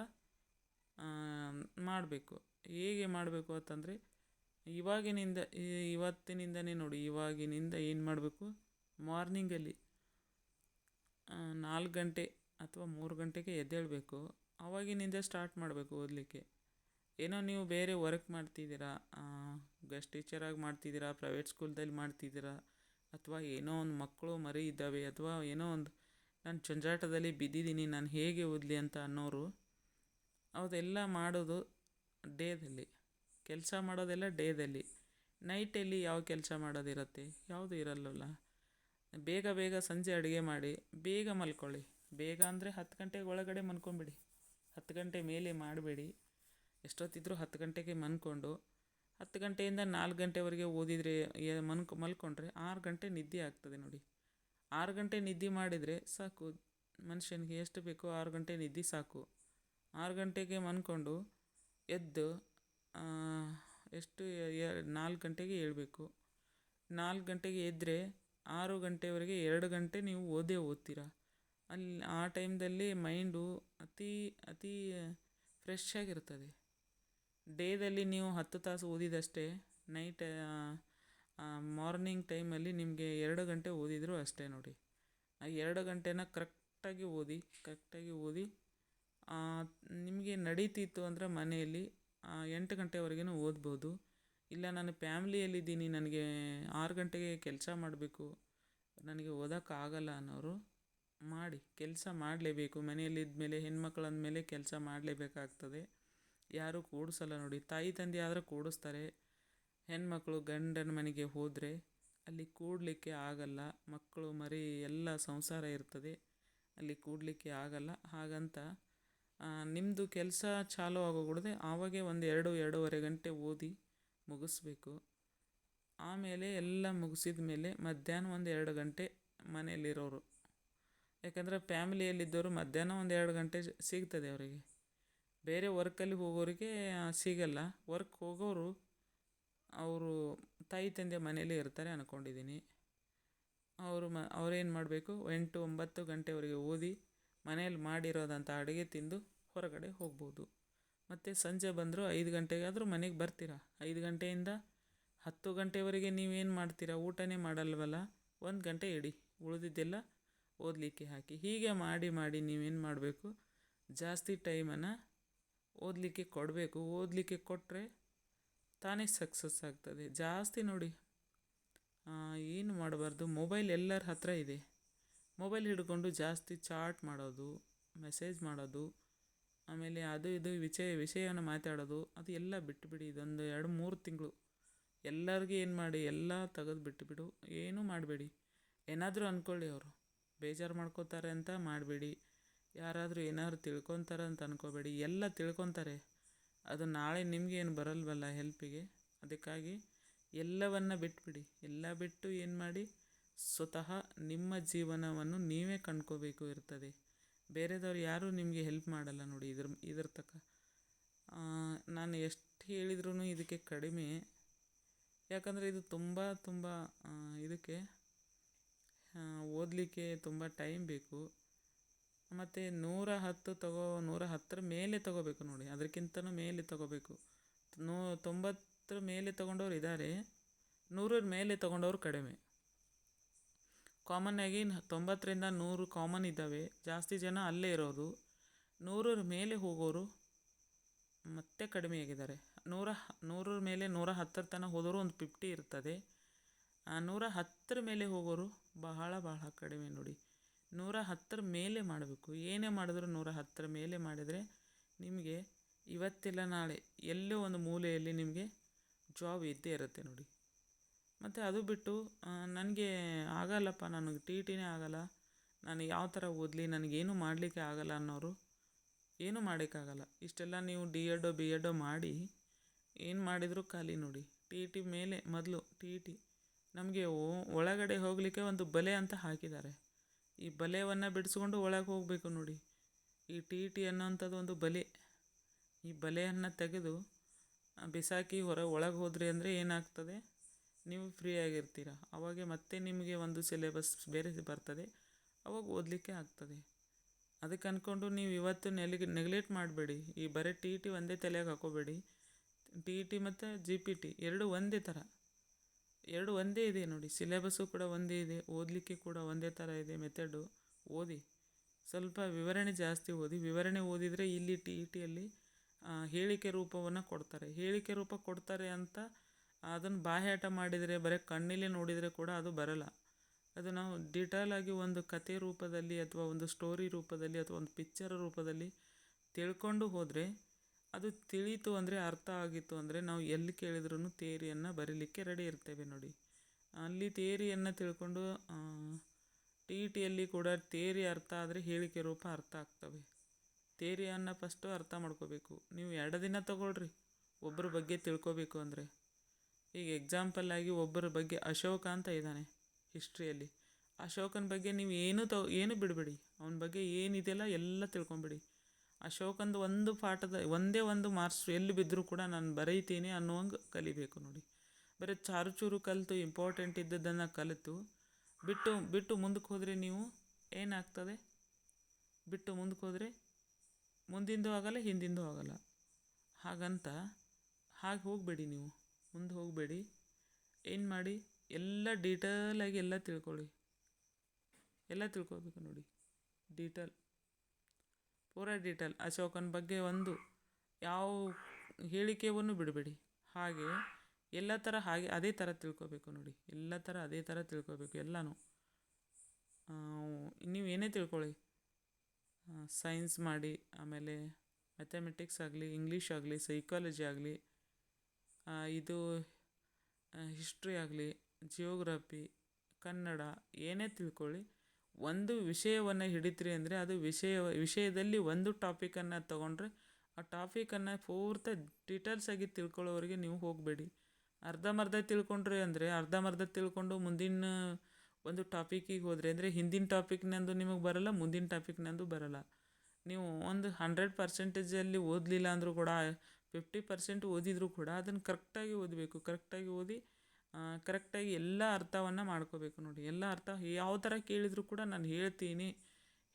ಮಾಡಬೇಕು. ಹೇಗೆ ಮಾಡಬೇಕು ಅಂತಂದರೆ ಇವತ್ತಿನಿಂದನೇ ನೋಡಿ. ಇವಾಗಿನಿಂದ ಏನು ಮಾಡಬೇಕು, ಮಾರ್ನಿಂಗಲ್ಲಿ 4 ಗಂಟೆ ಅಥವಾ 3 ಗಂಟೆಗೆ ಎದ್ದೇಳಬೇಕು. ಆವಾಗಿನಿಂದ ಸ್ಟಾರ್ಟ್ ಮಾಡಬೇಕು ಓದಲಿಕ್ಕೆ. ಏನೋ ನೀವು ಬೇರೆ ವರ್ಕ್ ಮಾಡ್ತಿದ್ದೀರಾ, ಗೆಸ್ಟ್ ಟೀಚರಾಗಿ ಮಾಡ್ತಿದ್ದೀರಾ, ಪ್ರೈವೇಟ್ ಸ್ಕೂಲ್ದಲ್ಲಿ ಮಾಡ್ತಿದ್ದೀರಾ, ಅಥವಾ ಏನೋ ಒಂದು ಮಕ್ಕಳು ಮರಿ ಇದ್ದಾವೆ, ಅಥವಾ ಏನೋ ಒಂದು ನಾನು ಜಂಜಾಟದಲ್ಲಿ ಬಿದ್ದಿದ್ದೀನಿ, ನಾನು ಹೇಗೆ ಓದಲಿ ಅಂತ ಅನ್ನೋರು, ಅದೆಲ್ಲ ಮಾಡೋದು ಡೇದಲ್ಲಿ, ಕೆಲಸ ಮಾಡೋದೆಲ್ಲ ಡೇದಲ್ಲಿ. ನೈಟಲ್ಲಿ ಯಾವ ಕೆಲಸ ಮಾಡೋದಿರುತ್ತೆ, ಯಾವುದು ಇರಲ್ಲಲ್ಲ. ಬೇಗ ಸಂಜೆ ಅಡುಗೆ ಮಾಡಿ ಬೇಗ ಮಲ್ಕೊಳ್ಳಿ. ಬೇಗ ಅಂದರೆ 10 ಗಂಟೆ ಒಳಗಡೆ ಮಲ್ಕೊಂಬಿಡಿ. 10 ಗಂಟೆ ಮೇಲೆ ಮಾಡಬೇಡಿ. ಎಷ್ಟೊತ್ತಿದ್ರೂ 10 ಗಂಟೆಗೆ ಮಲ್ಕೊಂಡು 10 ಗಂಟೆಯಿಂದ 4 ಗಂಟೆವರೆಗೆ ಓದಿದರೆ ಮಲ್ಕೊಂಡ್ರೆ 6 ಗಂಟೆ ನಿದ್ದೆ ಆಗ್ತದೆ ನೋಡಿ. 6 ಗಂಟೆ ನಿದ್ದೆ ಮಾಡಿದರೆ ಸಾಕು, ಮನುಷ್ಯನಿಗೆ ಎಷ್ಟು ಬೇಕೋ 6 ಗಂಟೆ ನಿದ್ದೆ ಸಾಕು. 6 ಗಂಟೆಗೆ ಮಲ್ಕೊಂಡು ಎದ್ದು 4 ಗಂಟೆಗೆ ಏಳಬೇಕು. 4 ಗಂಟೆಗೆ ಎದ್ದರೆ 6 ಗಂಟೆವರೆಗೆ 2 ಗಂಟೆ ನೀವು ಓದ್ತೀರ. ಆ ಟೈಮ್ದಲ್ಲಿ ಮೈಂಡು ಅತಿ ಫ್ರೆಶ್ ಆಗಿರ್ತದೆ. ಡೇದಲ್ಲಿ ನೀವು 10 ತಾಸು ಓದಿದಷ್ಟೇ, ಮಾರ್ನಿಂಗ್ ಟೈಮಲ್ಲಿ ನಿಮಗೆ 2 ಗಂಟೆ ಓದಿದರೂ ಅಷ್ಟೇ ನೋಡಿ. ಆ 2 ಗಂಟೆನ ಕರೆಕ್ಟಾಗಿ ಓದಿ ನಿಮಗೆ ನಡೀತಿತ್ತು ಅಂದರೆ ಮನೆಯಲ್ಲಿ 8 ಗಂಟೆವರೆಗೂ ಓದ್ಬೋದು. ಇಲ್ಲ ನಾನು ಫ್ಯಾಮ್ಲಿಯಲ್ಲಿದ್ದೀನಿ, ನನಗೆ 6 ಗಂಟೆಗೆ ಕೆಲಸ ಮಾಡಬೇಕು, ನನಗೆ ಓದೋಕ್ಕಾಗಲ್ಲ ಅನ್ನೋರು ಕೆಲಸ ಮಾಡಲೇಬೇಕು. ಮನೆಯಲ್ಲಿದ್ದ ಹೆಣ್ಮಕ್ಳು ಅಂದಮೇಲೆ ಕೆಲಸ ಮಾಡಲೇಬೇಕಾಗ್ತದೆ. ಯಾರೂ ಕೂಡಿಸಲ್ಲ ನೋಡಿ. ತಾಯಿ ತಂದೆ ಆದರೆ ಕೂಡಿಸ್ತಾರೆ. ಹೆಣ್ಮಕ್ಳು ಗಂಡನ ಮನೆಗೆ ಹೋದರೆ ಅಲ್ಲಿ ಕೂಡಲಿಕ್ಕೆ ಆಗಲ್ಲ. ಮಕ್ಕಳು ಮರಿ ಎಲ್ಲ ಸಂಸಾರ ಇರ್ತದೆ, ಅಲ್ಲಿ ಕೂಡಲಿಕ್ಕೆ ಆಗಲ್ಲ. ಹಾಗಂತ ನಿಮ್ಮದು ಕೆಲಸ ಚಾಲೂ ಆಗೋಗ್ಬಿಡದೆ ಆವಾಗೇ ಒಂದು 2-2.5 ಗಂಟೆ ಓದಿ ಮುಗಿಸ್ಬೇಕು. ಆಮೇಲೆ ಎಲ್ಲ ಮುಗಿಸಿದ ಮೇಲೆ ಮಧ್ಯಾಹ್ನ ಒಂದು 2 ಗಂಟೆ ಮನೆಯಲ್ಲಿರೋರು, ಯಾಕಂದರೆ ಫ್ಯಾಮಿಲಿಯಲ್ಲಿದ್ದವರು ಮಧ್ಯಾಹ್ನ ಒಂದು 2 ಗಂಟೆ ಸಿಗ್ತದೆ ಅವರಿಗೆ. ಬೇರೆ ವರ್ಕಲ್ಲಿ ಹೋಗೋರಿಗೆ ಸಿಗಲ್ಲ. ವರ್ಕ್ ಹೋಗೋರು ಅವರು ತಾಯಿ ತಂದೆ ಮನೇಲಿ ಇರ್ತಾರೆ ಅಂದ್ಕೊಂಡಿದ್ದೀನಿ. ಅವ್ರೇನು ಮಾಡಬೇಕು, 8-9 ಗಂಟೆವರೆಗೆ ಓದಿ ಮನೇಲಿ ಮಾಡಿರೋದಂಥ ಅಡುಗೆ ತಿಂದು ಹೊರಗಡೆ ಹೋಗ್ಬೋದು. ಮತ್ತು ಸಂಜೆ ಬಂದರೂ 5 ಗಂಟೆಗಾದರೂ ಮನೆಗೆ ಬರ್ತೀರಾ. 5 ಗಂಟೆಯಿಂದ 10 ಗಂಟೆವರೆಗೆ ನೀವೇನು ಮಾಡ್ತೀರಾ, ಊಟನೇ ಮಾಡಲ್ವಲ್ಲ. 1 ಗಂಟೆ ಇಡಿ, ಉಳಿದಿದ್ದೆಲ್ಲ ಓದಲಿಕ್ಕೆ ಹಾಕಿ. ಹೀಗೆ ಮಾಡಿ ಮಾಡಿ ನೀವೇನು ಮಾಡಬೇಕು, ಜಾಸ್ತಿ ಟೈಮನ್ನು ಓದಲಿಕ್ಕೆ ಕೊಡಬೇಕು. ಓದಲಿಕ್ಕೆ ಕೊಟ್ಟರೆ ತಾನೇ ಸಕ್ಸಸ್ ಆಗ್ತದೆ. ಜಾಸ್ತಿ ನೋಡಿ ಏನು ಮಾಡಬಾರ್ದು, ಮೊಬೈಲ್ ಎಲ್ಲರ ಹತ್ರ ಇದೆ. ಮೊಬೈಲ್ ಹಿಡ್ಕೊಂಡು ಜಾಸ್ತಿ ಚಾಟ್ ಮಾಡೋದು, ಮೆಸೇಜ್ ಮಾಡೋದು, ಆಮೇಲೆ ಅದು ಇದು ವಿಷಯವನ್ನು ಮಾತಾಡೋದು, ಅದು ಎಲ್ಲ ಬಿಟ್ಟುಬಿಡಿ. ಇದೊಂದು 2-3 ತಿಂಗಳು ಎಲ್ಲರಿಗೂ ಏನು ಮಾಡಿ, ಎಲ್ಲ ತೆಗೆದು ಬಿಟ್ಟುಬಿಡು. ಏನೂ ಮಾಡಬೇಡಿ. ಏನಾದರೂ ಅಂದ್ಕೊಳ್ಳಿ, ಅವರು ಬೇಜಾರು ಮಾಡ್ಕೋತಾರೆ ಅಂತ ಮಾಡಬೇಡಿ. ಯಾರಾದರೂ ಏನಾದ್ರು ತಿಳ್ಕೊತಾರೆ ಅಂತ ಅಂದ್ಕೋಬೇಡಿ. ಎಲ್ಲ ತಿಳ್ಕೊತಾರೆ, ಅದು ನಾಳೆ ನಿಮಗೇನು ಬರಲ್ವಲ್ಲ ಹೆಲ್ಪಿಗೆ. ಅದಕ್ಕಾಗಿ ಎಲ್ಲವನ್ನು ಬಿಟ್ಬಿಡಿ. ಎಲ್ಲ ಬಿಟ್ಟು ಏನು ಮಾಡಿ, ಸ್ವತಃ ನಿಮ್ಮ ಜೀವನವನ್ನು ನೀವೇ ಕಂಡ್ಕೋಬೇಕು ಇರ್ತದೆ. ಬೇರೆದವ್ರು ಯಾರೂ ನಿಮಗೆ ಹೆಲ್ಪ್ ಮಾಡಲ್ಲ ನೋಡಿ. ಇದ್ರ ತಕ್ಕ ನಾನು ಎಷ್ಟು ಹೇಳಿದ್ರೂ ಇದಕ್ಕೆ ಕಡಿಮೆ. ಯಾಕಂದರೆ ಇದು ತುಂಬ ಇದಕ್ಕೆ ಓದಲಿಕ್ಕೆ ತುಂಬ ಟೈಮ್ ಬೇಕು. ಮತ್ತು 110 ಮೇಲೆ ತಗೋಬೇಕು ನೋಡಿ, ಅದಕ್ಕಿಂತನೂ ಮೇಲೆ ತಗೋಬೇಕು. 90 ಮೇಲೆ ತಗೊಂಡವ್ರು ಇದ್ದಾರೆ, 100 ಮೇಲೆ ತಗೊಂಡವ್ರು ಕಡಿಮೆ. ಕಾಮನ್ನಾಗಿ 90ರಿಂದ 100 ಕಾಮನ್ ಇದ್ದಾವೆ. ಜಾಸ್ತಿ ಜನ ಅಲ್ಲೇ ಇರೋದು. 100 ಮೇಲೆ ಹೋಗೋರು ಮತ್ತೆ ಕಡಿಮೆ ಆಗಿದ್ದಾರೆ. 100 ಮೇಲೆ 110 ತನಕ ಹೋದವರು ಒಂದು 50 ಇರ್ತದೆ. 110 ಮೇಲೆ ಹೋಗೋರು ಬಹಳ ಕಡಿಮೆ ನೋಡಿ. 110 ಮೇಲೆ ಮಾಡಬೇಕು. ಏನೇ ಮಾಡಿದ್ರು 110 ಮೇಲೆ ಮಾಡಿದರೆ ನಿಮಗೆ ಇವತ್ತಿಲ್ಲ ನಾಳೆ ಎಲ್ಲೋ ಒಂದು ಮೂಲೆಯಲ್ಲಿ ನಿಮಗೆ ಜಾಬ್ ಇದ್ದೇ ಇರುತ್ತೆ ನೋಡಿ. ಮತ್ತು ಅದು ಬಿಟ್ಟು ನನಗೆ ಆಗಲ್ಲಪ್ಪ, ನನಗೆ TTನೇ ಆಗಲ್ಲ, ನಾನು ಯಾವ ಥರ ಓದಲಿ, ನನಗೇನು ಮಾಡಲಿಕ್ಕೆ ಆಗಲ್ಲ ಅನ್ನೋರು ಏನೂ ಮಾಡೋಕ್ಕಾಗಲ್ಲ. ಇಷ್ಟೆಲ್ಲ ನೀವು D.Ed B.Ed ಮಾಡಿ ಏನು ಮಾಡಿದರೂ ಖಾಲಿ ನೋಡಿ. TT ಮೇಲೆ ಮೊದಲು TT ನಮಗೆ ಒಳಗಡೆ ಹೋಗಲಿಕ್ಕೆ ಒಂದು ಬಲೆ ಅಂತ ಹಾಕಿದ್ದಾರೆ. ಈ ಬಲೆಯನ್ನು ಬಿಡಿಸ್ಕೊಂಡು ಒಳಗೆ ಹೋಗಬೇಕು ನೋಡಿ. ಈ TT ಅನ್ನೋಂಥದ್ದು ಒಂದು ಬಲೆ. ಈ ಬಲೆಯನ್ನು ತೆಗೆದು ಬಿಸಾಕಿ ಒಳಗೆ ಹೋದ್ರಿ ಅಂದರೆ ಏನಾಗ್ತದೆ, ನೀವು ಫ್ರೀ ಆಗಿರ್ತೀರ. ಅವಾಗ ಮತ್ತೆ ನಿಮಗೆ ಒಂದು ಸಿಲೆಬಸ್ ಬೇರೆ ಬರ್ತದೆ, ಅವಾಗ ಓದಲಿಕ್ಕೆ ಆಗ್ತದೆ. ಅದಕ್ಕೆ ಅಂದ್ಕೊಂಡು ನೀವು ಇವತ್ತು ನೆಗ್ಲೆಕ್ಟ್ ಮಾಡಬೇಡಿ. ಈ ಬರೀ TT ಒಂದೇ ತಲೆಯಾಗಿ ಹಾಕೋಬೇಡಿ. TT ಮತ್ತು GPT ಎರಡು ಒಂದೇ ಥರ, ಎರಡು ಒಂದೇ ಇದೆ ನೋಡಿ. ಸಿಲೆಬಸ್ಸು ಕೂಡ ಒಂದೇ ಇದೆ, ಓದಲಿಕ್ಕೆ ಕೂಡ ಒಂದೇ ಥರ ಇದೆ ಮೆಥಡು. ಓದಿ, ಸ್ವಲ್ಪ ವಿವರಣೆ ಜಾಸ್ತಿ ಓದಿ. ವಿವರಣೆ ಓದಿದರೆ ಇಲ್ಲಿ TTಯಲ್ಲಿ ಹೇಳಿಕೆ ರೂಪವನ್ನು ಕೊಡ್ತಾರೆ. ಹೇಳಿಕೆ ರೂಪ ಕೊಡ್ತಾರೆ ಅಂತ ಅದನ್ನು ಬಾಯಾಟ ಮಾಡಿದರೆ, ಬರೀ ಕಣ್ಣಲ್ಲಿ ನೋಡಿದರೆ ಕೂಡ ಅದು ಬರಲ್ಲ. ಅದು ನಾವು ಡೀಟೇಲಾಗಿ ಒಂದು ಕತೆ ರೂಪದಲ್ಲಿ ಅಥವಾ ಒಂದು ಸ್ಟೋರಿ ರೂಪದಲ್ಲಿ ಅಥವಾ ಒಂದು ಪಿಕ್ಚರ್ ರೂಪದಲ್ಲಿ ತಿಳ್ಕೊಂಡು ಹೋದರೆ, ಅದು ತಿಳಿಯಿತು ಅಂದರೆ, ಅರ್ಥ ಆಗಿತ್ತು ಅಂದರೆ, ನಾವು ಎಲ್ಲಿ ಕೇಳಿದ್ರೂ ಥಿಯರಿಯನ್ನು ಬರೀಲಿಕ್ಕೆ ರೆಡಿ ಇರ್ತೇವೆ ನೋಡಿ. ಅಲ್ಲಿ ಥಿಯರಿಯನ್ನು ತಿಳ್ಕೊಂಡು TTಯಲ್ಲಿ ಕೂಡ ಥಿಯರಿ ಅರ್ಥ ಆದರೆ ಹೇಳಿಕೆ ರೂಪ ಅರ್ಥ ಆಗ್ತವೆ. ಥಿಯರಿಯನ್ನು ಫಸ್ಟು ಅರ್ಥ ಮಾಡ್ಕೋಬೇಕು. ನೀವು 2 ದಿನ ತಗೊಳ್ರಿ ಒಬ್ಬರ ಬಗ್ಗೆ ತಿಳ್ಕೊಬೇಕು ಅಂದರೆ. ಈಗ ಎಕ್ಸಾಂಪಲ್ ಆಗಿ ಒಬ್ಬರ ಬಗ್ಗೆ ಅಶೋಕ ಅಂತ ಇದ್ದಾನೆ ಹಿಸ್ಟ್ರಿಯಲ್ಲಿ. ಅಶೋಕನ ಬಗ್ಗೆ ನೀವು ಏನು ಬಿಡಬೇಡಿ. ಅವನ ಬಗ್ಗೆ ಏನಿದೆಯಲ್ಲ ಎಲ್ಲ ತಿಳ್ಕೊಂಬಿಡಿ. ಅಶೋಕಂದು ಒಂದು ಪಾಠದ ಒಂದೇ ಒಂದು ಮಾರ್ಕ್ಸ್ ಎಲ್ಲಿ ಬಿದ್ದರೂ ಕೂಡ ನಾನು ಬರೀತೀನಿ ಅನ್ನೋಂಗೆ ಕಲಿಬೇಕು ನೋಡಿ. ಬರೀ ಚೂರು ಕಲಿತು ಇಂಪಾರ್ಟೆಂಟ್ ಇದ್ದದ್ದನ್ನು ಕಲಿತು ಬಿಟ್ಟು ಮುಂದಕ್ಕೆ ಹೋದರೆ ನೀವು ಏನಾಗ್ತದೆ, ಬಿಟ್ಟು ಮುಂದಕ್ಕೆ ಹೋದರೆ ಮುಂದಿಂದೂ ಆಗಲ್ಲ, ಹಿಂದಿಂದೂ ಆಗಲ್ಲ. ಹಾಗೆ ಹೋಗಬೇಡಿ. ನೀವು ಮುಂದೆ ಹೋಗಬೇಡಿ. ಏನು ಮಾಡಿ, ಎಲ್ಲ ಡೀಟೇಲಾಗಿ ಎಲ್ಲ ತಿಳ್ಕೊಳ್ಳಿ. ಎಲ್ಲ ತಿಳ್ಕೊಬೇಕು ನೋಡಿ. ಪೂರಾ ಡೀಟೇಲ್ ಅಶೋಕನ ಬಗ್ಗೆ ಒಂದು ಯಾವ ಹೇಳಿಕೆಯನ್ನು ಬಿಡಬೇಡಿ. ಹಾಗೆ ಎಲ್ಲ ಥರ ಅದೇ ಥರ ತಿಳ್ಕೊಬೇಕು ನೋಡಿ. ಎಲ್ಲ ಥರ ಅದೇ ಥರ ತಿಳ್ಕೊಬೇಕು ಎಲ್ಲನೂ. ನೀವು ಏನೇ ತಿಳ್ಕೊಳ್ಳಿ, ಸೈನ್ಸ್ ಮಾಡಿ, ಆಮೇಲೆ ಮ್ಯಾಥಮೆಟಿಕ್ಸ್ ಆಗಲಿ, ಇಂಗ್ಲೀಷ್ ಆಗಲಿ, ಸೈಕಾಲಜಿ ಆಗಲಿ, ಇದು ಹಿಸ್ಟ್ರಿ ಆಗಲಿ, ಜಿಯೋಗ್ರಫಿ, ಕನ್ನಡ ಏನೇ ತಿಳ್ಕೊಳ್ಳಿ, ಒಂದು ವಿಷಯವನ್ನು ಹಿಡಿತೀರಿ ಅಂದರೆ ಅದು ವಿಷಯದಲ್ಲಿ ಒಂದು ಟಾಪಿಕನ್ನು ತೊಗೊಂಡ್ರೆ ಆ ಟಾಪಿಕನ್ನು ಪೂರ್ತಿ ಡೀಟೇಲ್ಸಾಗಿ ತಿಳ್ಕೊಳ್ಳೋವರೆಗೆ ನೀವು ಹೋಗಬೇಡಿ. ಅರ್ಧಂಬರ್ಧ ತಿಳ್ಕೊಂಡ್ರಿ ಅಂದರೆ ಅರ್ಧಂಬರ್ಧ ತಿಳ್ಕೊಂಡು ಮುಂದಿನ ಒಂದು ಟಾಪಿಕಿಗೆ ಹೋದರೆ ಅಂದರೆ ಹಿಂದಿನ ಟಾಪಿಕ್ನಂದು ನಿಮಗೆ ಬರಲ್ಲ, ಮುಂದಿನ ಟಾಪಿಕ್ನಂದು ಬರಲ್ಲ. ನೀವು ಒಂದು 100%ಅಲ್ಲಿ ಓದಲಿಲ್ಲ ಅಂದರೂ ಕೂಡ 50% ಓದಿದರೂ ಕೂಡ ಅದನ್ನು ಕರೆಕ್ಟಾಗಿ ಓದಬೇಕು. ಕರೆಕ್ಟಾಗಿ ಓದಿ ಕರೆಕ್ಟಾಗಿ ಎಲ್ಲ ಅರ್ಥವನ್ನು ಮಾಡ್ಕೋಬೇಕು ನೋಡಿ. ಎಲ್ಲ ಅರ್ಥ ಯಾವ ಥರ ಕೇಳಿದರೂ ಕೂಡ ನಾನು ಹೇಳ್ತೀನಿ,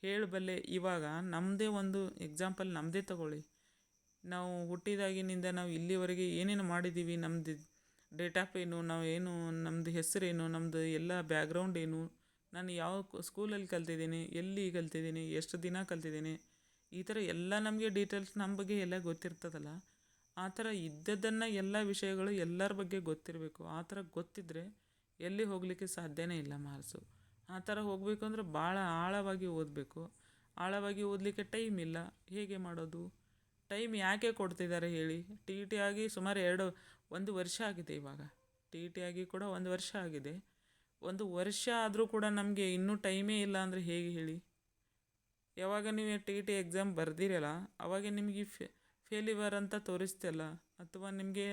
ಹೇಳಬಲ್ಲೆ. ಇವಾಗ ನಮ್ಮದೇ ಒಂದು ಎಕ್ಸಾಂಪಲ್ ನಮ್ಮದೇ ತಗೊಳ್ಳಿ. ನಾವು ಹುಟ್ಟಿದಾಗಿನಿಂದ ನಾವು ಇಲ್ಲಿವರೆಗೆ ಏನೇನು ಮಾಡಿದ್ದೀವಿ, ನಮ್ಮದು ಡೇಟಾಪ್ ಏನು, ನಾವು ಏನು, ನಮ್ಮದು ಹೆಸರೇನು, ನಮ್ಮದು ಎಲ್ಲ ಬ್ಯಾಕ್ಗ್ರೌಂಡ್ ಏನು, ನಾನು ಯಾವ ಸ್ಕೂಲಲ್ಲಿ ಕಲ್ತಿದ್ದೀನಿ, ಎಲ್ಲಿ ಕಲ್ತಿದ್ದೀನಿ, ಎಷ್ಟು ದಿನ ಕಲ್ತಿದ್ದೀನಿ, ಈ ಥರ ಎಲ್ಲ ನಮಗೆ ಡೀಟೇಲ್ಸ್ ನಮ್ಮ ಬಗ್ಗೆ ಎಲ್ಲ ಗೊತ್ತಿರ್ತದಲ್ಲ. ಆ ಥರ ಇದ್ದದ್ದನ್ನು ಎಲ್ಲ ವಿಷಯಗಳು ಎಲ್ಲರ ಬಗ್ಗೆ ಗೊತ್ತಿರಬೇಕು. ಆ ಥರ ಗೊತ್ತಿದ್ದರೆ ಎಲ್ಲಿ ಹೋಗಲಿಕ್ಕೆ ಸಾಧ್ಯನೇ ಇಲ್ಲ ಮಾರ್ಕ್ಸು. ಆ ಥರ ಹೋಗಬೇಕು ಅಂದರೆ ಭಾಳ ಆಳವಾಗಿ ಓದಬೇಕು. ಆಳವಾಗಿ ಓದಲಿಕ್ಕೆ ಟೈಮ್ ಇಲ್ಲ. ಹೇಗೆ ಮಾಡೋದು? ಟೈಮ್ ಯಾಕೆ ಕೊಡ್ತಿದ್ದಾರೆ ಹೇಳಿ? ಟಿ ಇ ಟಿ ಆಗಿ ಸುಮಾರು 1 ವರ್ಷ ಆಗಿದೆ. ಇವಾಗ ಟಿ ಇ ಟಿ ಆಗಿ ಕೂಡ 1 ವರ್ಷ ಆಗಿದೆ. 1 ವರ್ಷ ಆದರೂ ಕೂಡ ನಮಗೆ ಇನ್ನೂ ಟೈಮೇ ಇಲ್ಲ ಅಂದರೆ ಹೇಗೆ ಹೇಳಿ? ಯಾವಾಗ ನೀವು ಟಿ ಇ ಟಿ ಎಕ್ಸಾಮ್ ಬರ್ದಿರಲ್ಲ ಅವಾಗ ನಿಮಗೆ ಫೇಲ್ಯೂರ್ ಅಂತ ತೋರಿಸ್ತಲ್ಲ, ಅಥವಾ ನಿಮಗೆ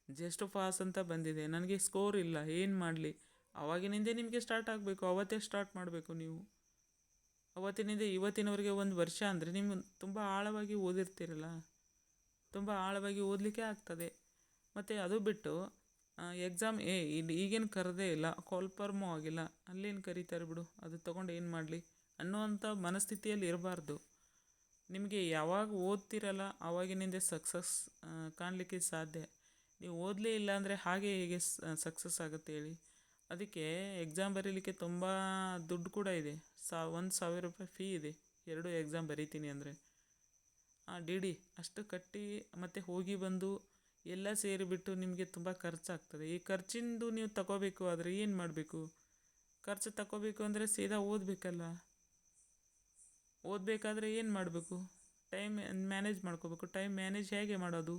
ಜಸ್ಟ್ ಪಾಸ್ ಅಂತ ಬಂದಿದೆ, ನನಗೆ ಸ್ಕೋರ್ ಇಲ್ಲ, ಏನು ಮಾಡಲಿ? ಅವಾಗಿನಿಂದ ನಿಮಗೆ ಸ್ಟಾರ್ಟ್ ಆಗಬೇಕು. ಅವತ್ತೇ ಸ್ಟಾರ್ಟ್ ಮಾಡಬೇಕು ನೀವು. ಅವತ್ತಿನಿಂದ ಇವತ್ತಿನವರೆಗೆ 1 ವರ್ಷ ಅಂದರೆ ನೀವು ತುಂಬ ಆಳವಾಗಿ ಓದಿರ್ತೀರಲ್ಲ, ತುಂಬ ಆಳವಾಗಿ ಓದಲಿಕ್ಕೆ ಆಗ್ತದೆ. ಮತ್ತು ಅದು ಬಿಟ್ಟು ಎಕ್ಸಾಮ್ ಇಲ್ಲಿ ಈಗೇನು ಕರೆದೇ ಇಲ್ಲ, ಕಾಲ್ಫರ್ಮೂ ಆಗಿಲ್ಲ, ಅಲ್ಲೇನು ಕರೀತಾರೆ ಬಿಡು, ಅದು ತೊಗೊಂಡು ಏನು ಮಾಡಲಿ ಅನ್ನುವಂಥ ಮನಸ್ಥಿತಿಯಲ್ಲಿ ಇರಬಾರ್ದು. ನಿಮಗೆ ಯಾವಾಗ ಓದ್ತಿರಲ್ಲ ಆವಾಗಿನಿಂದ ಸಕ್ಸಸ್ ಕಾಣಲಿಕ್ಕೆ ಸಾಧ್ಯ. ನೀವು ಓದಲೇ ಇಲ್ಲ ಅಂದರೆ ಹಾಗೆ ಹೇಗೆ ಸಕ್ಸಸ್ ಆಗುತ್ತೆ ಹೇಳಿ? ಅದಕ್ಕೆ ಎಕ್ಸಾಮ್ ಬರೀಲಿಕ್ಕೆ ತುಂಬ ದುಡ್ಡು ಕೂಡ ಇದೆ. 1,000 ರೂಪಾಯಿ ಫೀ ಇದೆ 2 ಎಕ್ಸಾಮ್ ಬರೀತೀನಿ ಅಂದರೆ. ಡಿ ಡಿ ಅಷ್ಟು ಕಟ್ಟಿ ಮತ್ತು ಹೋಗಿ ಬಂದು ಎಲ್ಲ ಸೇರಿಬಿಟ್ಟು ನಿಮಗೆ ತುಂಬ ಖರ್ಚಾಗ್ತದೆ. ಈ ಖರ್ಚಿಂದು ನೀವು ತಗೋಬೇಕು ಆದರೆ ಏನು ಮಾಡಬೇಕು? ಖರ್ಚು ತಗೋಬೇಕು ಅಂದರೆ ಸೀದಾ ಓದಬೇಕಲ್ಲ. ಓದಬೇಕಾದ್ರೆ ಏನು ಮಾಡಬೇಕು? ಟೈಮ್ ಮ್ಯಾನೇಜ್ ಮಾಡ್ಕೋಬೇಕು. ಟೈಮ್ ಮ್ಯಾನೇಜ್ ಹೇಗೆ ಮಾಡೋದು?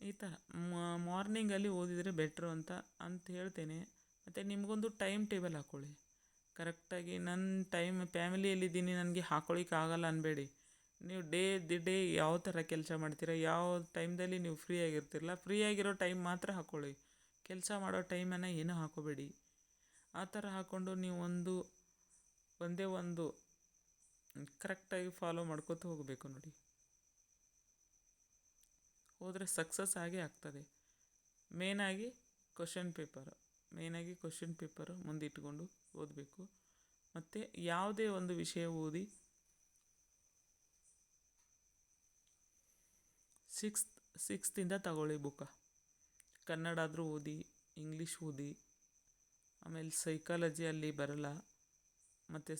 ಈ ಥರ ಮಾರ್ನಿಂಗಲ್ಲಿ ಓದಿದರೆ ಬೆಟ್ರು ಅಂತ ಹೇಳ್ತೇನೆ. ಮತ್ತು ನಿಮಗೊಂದು ಟೈಮ್ ಟೇಬಲ್ ಹಾಕ್ಕೊಳ್ಳಿ ಕರೆಕ್ಟಾಗಿ. ನನ್ನ ಟೈಮ್ ಫ್ಯಾಮಿಲಿಯಲ್ಲಿದ್ದೀನಿ, ನನಗೆ ಹಾಕ್ಕೊಳ್ಳಿಕ್ಕೆ ಆಗಲ್ಲ ಅನ್ಬೇಡಿ. ನೀವು ಡೇ ಯಾವ ಥರ ಕೆಲಸ ಮಾಡ್ತೀರಾ, ಯಾವ ಟೈಮ್ದಲ್ಲಿ ನೀವು ಫ್ರೀ ಆಗಿರ್ತಿರಲ್ಲ, ಫ್ರೀ ಆಗಿರೋ ಟೈಮ್ ಮಾತ್ರ ಹಾಕ್ಕೊಳ್ಳಿ. ಕೆಲಸ ಮಾಡೋ ಟೈಮನ್ನು ಏನೂ ಹಾಕೋಬೇಡಿ. ಆ ಥರ ಹಾಕ್ಕೊಂಡು ನೀವು ಒಂದೇ ಒಂದು ಕರೆಕ್ಟಾಗಿ ಫಾಲೋ ಮಾಡ್ಕೊತ ಹೋಗಬೇಕು ನೋಡಿ. ಹೋದರೆ ಸಕ್ಸಸ್ ಆಗೇ ಆಗ್ತದೆ. ಮೇಯ್ನಾಗಿ ಕ್ವಶನ್ ಪೇಪರು ಮುಂದಿಟ್ಕೊಂಡು ಓದಬೇಕು. ಮತ್ತು ಯಾವುದೇ ಒಂದು ವಿಷಯ ಓದಿ ಸಿಕ್ಸ್ತಿಂದ ತಗೊಳ್ಳಿ ಬುಕ್ಕ. ಕನ್ನಡ ಆದರೂ ಓದಿ, ಇಂಗ್ಲೀಷ್ ಓದಿ, ಆಮೇಲೆ ಸೈಕಾಲಜಿ ಅಲ್ಲಿ ಬರಲ್ಲ, ಮತ್ತು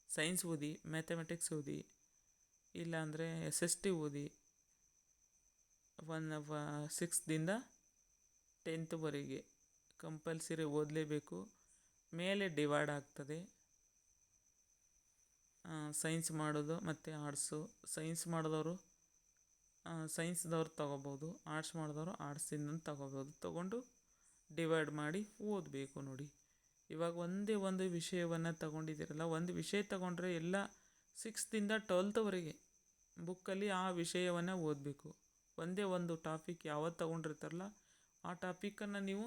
ಸೈನ್ಸ್ ಓದಿ, ಮ್ಯಾಥಮೆಟಿಕ್ಸ್ ಓದಿ, ಇಲ್ಲಾಂದರೆ SST ಓದಿ. 6ದಿಂದ 10th ಕಂಪಲ್ಸರಿ ಓದಲೇಬೇಕು. ಮೇಲೆ ಡಿವೈಡ್ ಆಗ್ತದೆ ಸೈನ್ಸ್ ಮಾಡೋದು ಮತ್ತು ಆರ್ಟ್ಸು. ಸೈನ್ಸ್ ಮಾಡಿದವರು ಸೈನ್ಸ್ದವ್ರು ತಗೋಬೋದು, ಆರ್ಟ್ಸ್ ಮಾಡಿದವರು ಆರ್ಟ್ಸಿಂದ ತೊಗೊಂಡು ಡಿವೈಡ್ ಮಾಡಿ ಓದಬೇಕು ನೋಡಿ. ಇವಾಗ ಒಂದೇ ಒಂದು ವಿಷಯವನ್ನು ತಗೊಂಡಿದ್ದೀರಲ್ಲ, ಒಂದು ವಿಷಯ ತಗೊಂಡ್ರೆ ಎಲ್ಲ 6ರಿಂದ 12th ಬುಕ್ಕಲ್ಲಿ ಆ ವಿಷಯವನ್ನು ಓದಬೇಕು. ಒಂದೇ ಒಂದು ಟಾಪಿಕ್ ಯಾವತ್ತು ತಗೊಂಡಿರ್ತಾರಲ್ಲ ಆ ಟಾಪಿಕನ್ನು ನೀವು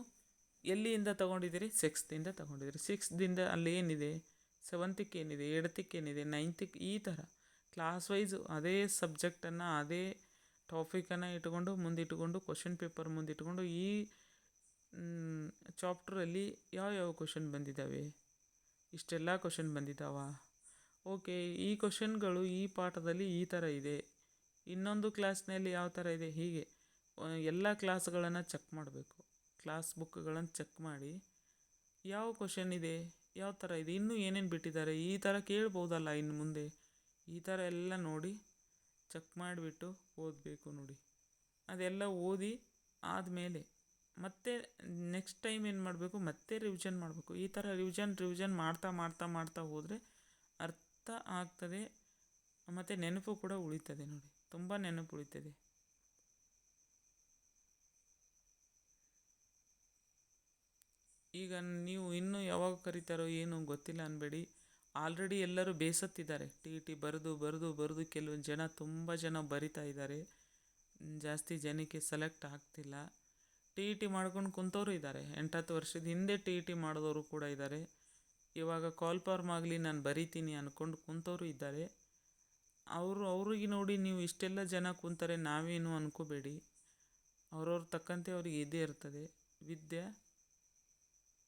ಎಲ್ಲಿಂದ ತೊಗೊಂಡಿದ್ದೀರಿ? 6ದಿಂದ ತೊಗೊಂಡಿದ್ದೀರಿ. 6ದಿಂದ ಅಲ್ಲಿ ಏನಿದೆ, 7th ಏನಿದೆ, 8th ಏನಿದೆ, 9th ಈ ಥರ ಕ್ಲಾಸ್ ವೈಸು ಅದೇ ಸಬ್ಜೆಕ್ಟನ್ನು ಅದೇ ಟಾಪಿಕನ್ನು ಮುಂದಿಟ್ಟುಕೊಂಡು ಕ್ವಶನ್ ಪೇಪರ್ ಮುಂದಿಟ್ಕೊಂಡು ಈ ಚಾಪ್ಟ್ರಲ್ಲಿ ಯಾವ ಕ್ವಶನ್ ಬಂದಿದ್ದಾವೆ, ಇಷ್ಟೆಲ್ಲ ಕ್ವಶನ್ ಬಂದಿದ್ದಾವ, ಓಕೆ ಈ ಕ್ವಶನ್ಗಳು ಈ ಪಾಠದಲ್ಲಿ ಈ ಥರ ಇದೆ, ಇನ್ನೊಂದು ಕ್ಲಾಸ್ನಲ್ಲಿ ಯಾವ ಥರ ಇದೆ, ಹೀಗೆ ಎಲ್ಲ ಕ್ಲಾಸ್ಗಳನ್ನು ಚೆಕ್ ಮಾಡಬೇಕು. ಕ್ಲಾಸ್ ಬುಕ್ಗಳನ್ನು ಚೆಕ್ ಮಾಡಿ ಯಾವ ಕ್ವಶನ್ ಇದೆ, ಯಾವ ಥರ ಇದೆ, ಇನ್ನೂ ಏನೇನು ಬಿಟ್ಟಿದ್ದಾರೆ, ಈ ಥರ ಕೇಳ್ಬೋದಲ್ಲ ಇನ್ನು ಮುಂದೆ, ಈ ಥರ ಎಲ್ಲ ನೋಡಿ ಚೆಕ್ ಮಾಡಿಬಿಟ್ಟು ಓದಬೇಕು ನೋಡಿ. ಅದೆಲ್ಲ ಓದಿ ಆದಮೇಲೆ ಮತ್ತೆ ನೆಕ್ಸ್ಟ್ ಟೈಮ್ ಏನು ಮಾಡಬೇಕು, ಮತ್ತೆ ರಿವಿಷನ್ ಮಾಡಬೇಕು. ಈ ಥರ ರಿವಿಷನ್ ಮಾಡ್ತಾ ಹೋದರೆ ಅರ್ಥ ಆಗ್ತದೆ. ಮತ್ತು ನೆನಪು ಕೂಡ ಉಳಿತದೆ ನೋಡಿ, ತುಂಬ ನೆನಪು ಉಳಿತದೆ. ಈಗ ನೀವು ಇನ್ನೂ ಯಾವಾಗ ಕರೀತಾರೋ ಏನು ಗೊತ್ತಿಲ್ಲ ಅನ್ಬೇಡಿ. ಆಲ್ರೆಡಿ ಎಲ್ಲರೂ ಬೇಸತ್ತಿದ್ದಾರೆ. ಟಿ ಇ ಟಿ ಬರೆದು ಬರೆದು ಬರೆದು ಕೆಲವೊಂದು ಜನ ತುಂಬ ಜನ ಬರಿತಾ ಇದ್ದಾರೆ, ಜಾಸ್ತಿ ಜನಕ್ಕೆ ಸೆಲೆಕ್ಟ್ ಆಗ್ತಿಲ್ಲ. ಟಿ ಇ ಟಿ ಮಾಡ್ಕೊಂಡು ಕುಂತವರು ಇದ್ದಾರೆ, 8-10 ವರ್ಷದ ಹಿಂದೆ ಟಿ ಇ ಟಿ ಮಾಡಿದವರು ಕೂಡ ಇದ್ದಾರೆ. ಇವಾಗ ಕಾಲ್ ಫಾರ್ಮ್ ಆಗಲಿ ನಾನು ಬರಿತೀನಿ ಅಂದ್ಕೊಂಡು ಕುಂತವರು ಇದ್ದಾರೆ. ಅವ್ರಿಗೆ ನೋಡಿ ನೀವು ಇಷ್ಟೆಲ್ಲ ಜನ ಕುಂತಾರೆ ನಾವೇನು ಅನ್ಕೋಬೇಡಿ. ಅವ್ರವ್ರ ತಕ್ಕಂತೆ ಅವ್ರಿಗೆ ಇದೇ ಇರ್ತದೆ. ವಿದ್ಯೆ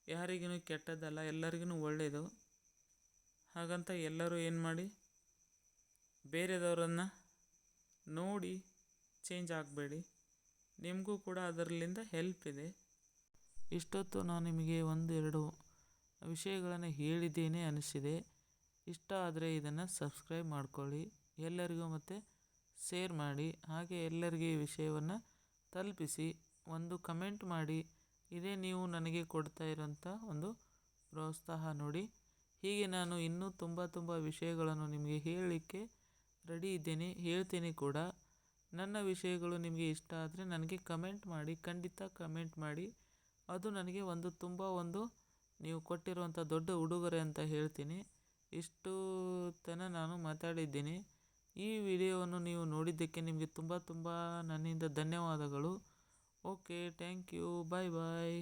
ಯಾರಿಗೂ ಕೆಟ್ಟದ್ದಲ್ಲ, ಎಲ್ಲರಿಗೂ ಒಳ್ಳೆಯದು. ಹಾಗಂತ ಎಲ್ಲರೂ ಏನು ಮಾಡಿ ಬೇರೆದವರನ್ನು ನೋಡಿ ಚೇಂಜ್ ಆಗಬೇಡಿ. ನಿಮಗೂ ಕೂಡ ಅದರಲ್ಲಿಂದ ಹೆಲ್ಪ್ ಇದೆ. ಇಷ್ಟೊತ್ತು ನಾನು ನಿಮಗೆ 1-2 ವಿಷಯಗಳನ್ನು ಹೇಳಿದ್ದೇನೆ ಅನಿಸಿದೆ. ಇಷ್ಟ ಆದರೆ ಇದನ್ನು ಸಬ್ಸ್ಕ್ರೈಬ್ ಮಾಡ್ಕೊಳ್ಳಿ, ಎಲ್ಲರಿಗೂ ಮತ್ತು ಶೇರ್ ಮಾಡಿ. ಹಾಗೆ ಎಲ್ಲರಿಗೆ ಈ ವಿಷಯವನ್ನು ತಲುಪಿಸಿ. ಒಂದು ಕಮೆಂಟ್ ಮಾಡಿ. ಇದೇ ನೀವು ನನಗೆ ಕೊಡ್ತಾ ಇರೋಂಥ ಒಂದು ಪ್ರೋತ್ಸಾಹ ನೋಡಿ. ಹೀಗೆ ನಾನು ಇನ್ನೂ ತುಂಬ ವಿಷಯಗಳನ್ನು ನಿಮಗೆ ಹೇಳಲಿಕ್ಕೆ ರೆಡಿ ಇದ್ದೇನೆ, ಹೇಳ್ತೇನೆ ಕೂಡ. ನನ್ನ ವಿಷಯಗಳು ನಿಮಗೆ ಇಷ್ಟ ಆದರೆ ನನಗೆ ಕಮೆಂಟ್ ಮಾಡಿ, ಖಂಡಿತ ಕಮೆಂಟ್ ಮಾಡಿ. ಅದು ನನಗೆ ಒಂದು ನೀವು ಕೊಟ್ಟಿರುವಂಥ ದೊಡ್ಡ ಉಡುಗೊರೆ ಅಂತ ಹೇಳ್ತೀನಿ. ಇಷ್ಟು ತನಕ ನಾನು ಮಾತಾಡಿದ್ದೀನಿ. ಈ ವಿಡಿಯೋವನ್ನು ನೀವು ನೋಡಿದ್ದಕ್ಕೆ ನಿಮಗೆ ತುಂಬ ನನ್ನಿಂದ ಧನ್ಯವಾದಗಳು. Okay, thank you, bye.